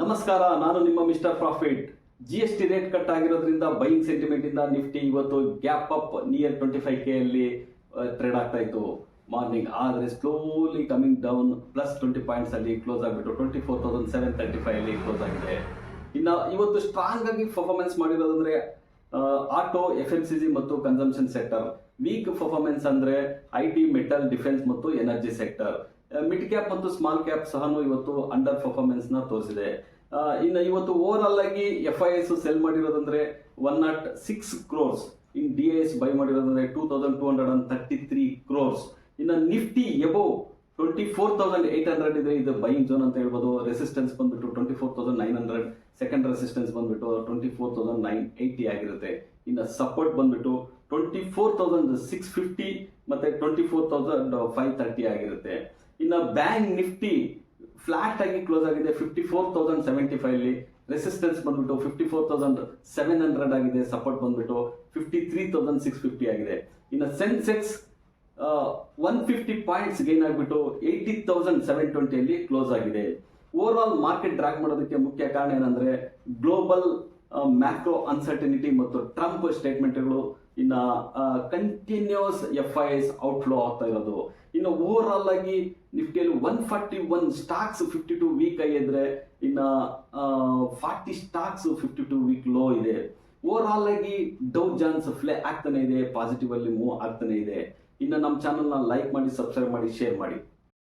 ನಮಸ್ಕಾರ, ನಾನು ನಿಮ್ಮ mister profit. GST rate cut ಆಗಿರೋದ್ರಿಂದ ಬೈಯಿಂಗ್ ಸೆಂಟಿಮೆಂಟ್ ಇಂದ ನಿಫ್ಟಿ ಇವತ್ತು ಗ್ಯಾಪ್ ಅಪ್ ನಿಯರ್ 25K ಅಲ್ಲಿ ಟ್ರೇಡ್ ಆಗ್ತಾ ಇತ್ತು ಮಾರ್ನಿಂಗ್. ಆದರೆ slowly coming down plus 20 points ಅಲ್ಲಿ ಕ್ಲೋಸ್ ಆಗಿಬಿಟ್ಟು 24,735 ಅಲ್ಲಿ ಕ್ಲೋಸ್ ಆಗಿದೆ. ಇನ್ನು ಇವತ್ತು ಸ್ಟ್ರಾಂಗ್ ಆಗಿ ಪರ್ಫಾರ್ಮೆನ್ಸ್ ಮಾಡಿರೋದಂದ್ರೆ ಆಟೋ, FMCG ಮತ್ತು ಕನ್ಸಂಪ್ಷನ್ ಸೆಕ್ಟರ್. ವೀಕ್ ಪರ್ಫಾರ್ಮೆನ್ಸ್ ಅಂದ್ರೆ IT, ಮೆಟಲ್, ಡಿಫೆನ್ಸ್ ಮತ್ತು ಎನರ್ಜಿ ಸೆಕ್ಟರ್. ಮಿಡ್ ಕ್ಯಾಪ್ ಮತ್ತು ಸ್ಮಾಲ್ ಕ್ಯಾಪ್ ಸಹ ಇವತ್ತು ಅಂಡರ್ ಪರ್ಫಾರ್ಮೆನ್ಸ್ ನ ತೋರಿಸಿದೆ. ಇನ್ನು ಇವತ್ತು ಓವರ್ ಆಲ್ ಆಗಿ FIS ಸೆಲ್ ಮಾಡಿರೋದಂದ್ರೆ 106 crores, ಇನ್ DIS ಬೈ ಮಾಡಿರೋದಂದ್ರೆ 2,233 crores. ಇನ್ನು ನಿಫ್ಟಿ ಎಬೋ 24,800 ಇದ್ರೆ ಇದು ಬೈಯಿಂಗ್ ಝೋನ್ ಅಂತ ಹೇಳ್ಬೋದು. ರೆಸಿಸ್ಟೆನ್ಸ್ ಬಂದ್ಬಿಟ್ಟು 24,900, ಸೆಕೆಂಡ್ ರೆಸಿಸ್ಟೆನ್ಸ್ ಬಂದ್ಬಿಟ್ಟು 24,980 ಆಗಿರುತ್ತೆ. ಇನ್ನು ಸಪೋರ್ಟ್ ಬಂದ್ಬಿಟ್ಟು 24,650 ಮತ್ತೆ 24,530 ಆಗಿರುತ್ತೆ. ಇನ್ನು ಬ್ಯಾಂಕ್ ನಿಫ್ಟಿ ಫ್ಲಾಟ್ ಆಗಿ ಕ್ಲೋಸ್ ಆಗಿದೆ 54,075 ಅಲ್ಲಿ. ರೆಸಿಸ್ಟೆನ್ಸ್ ಬಂದ್ಬಿಟ್ಟು 54,700 ಆಗಿದೆ. ಸಪೋರ್ಟ್ ಬಂದ್ಬಿಟ್ಟು 53,650 ಆಗಿದೆ. ಇನ್ನು ಸೆನ್ಸೆಕ್ಸ್ 150 ಪಾಯಿಂಟ್ಸ್ ಗೈನ್ ಆಗಿಬಿಟ್ಟು 80,720 ಅಲ್ಲಿ ಕ್ಲೋಸ್ ಆಗಿದೆ. ಓವರ್ ಆಲ್ ಮಾರ್ಕೆಟ್ ಡ್ರ್ಯಾಗ್ ಮಾಡೋದಕ್ಕೆ ಮುಖ್ಯ ಕಾರಣ ಏನಂದ್ರೆ ಗ್ಲೋಬಲ್ ಮ್ಯಾಕ್ರೋ ಅನ್ಸರ್ಟಿನಿಟಿ ಮತ್ತು ಟ್ರಂಪ್ ಸ್ಟೇಟ್ಮೆಂಟ್ಗಳು. ಇನ್ನು ಕಂಟಿನ್ಯೂಸ್ FIS ಔಟ್ಫ್ಲೋ ಆಗ್ತಾ ಇರೋದು. ಇನ್ನು ಓವರ್ ಆಲ್ ಆಗಿ ನಿಫ್ಟಿಯಲ್ಲಿ 141 ಸ್ಟಾಕ್ಸ್ 52 ವೀಕ್ ಆಗಿದ್ರೆ, ಇನ್ನು 40 ಸ್ಟಾಕ್ಸ್ 52 ವೀಕ್ ಲೋ ಇದೆ. ಓವರ್ ಆಲ್ ಆಗಿ ಡೌ ಜಾನ್ಸ್ ಫ್ಲೇ ಆಗ್ತಾನೆ ಇದೆ, ಪಾಸಿಟಿವ್ ಅಲ್ಲಿ ಮೂವ್ ಆಗ್ತಾನೆ ಇದೆ. ಇನ್ನು ನಮ್ಮ ಚಾನಲ್ನ ಲೈಕ್ ಮಾಡಿ, ಸಬ್ಸ್ಕ್ರೈಬ್ ಮಾಡಿ, ಶೇರ್ ಮಾಡಿ.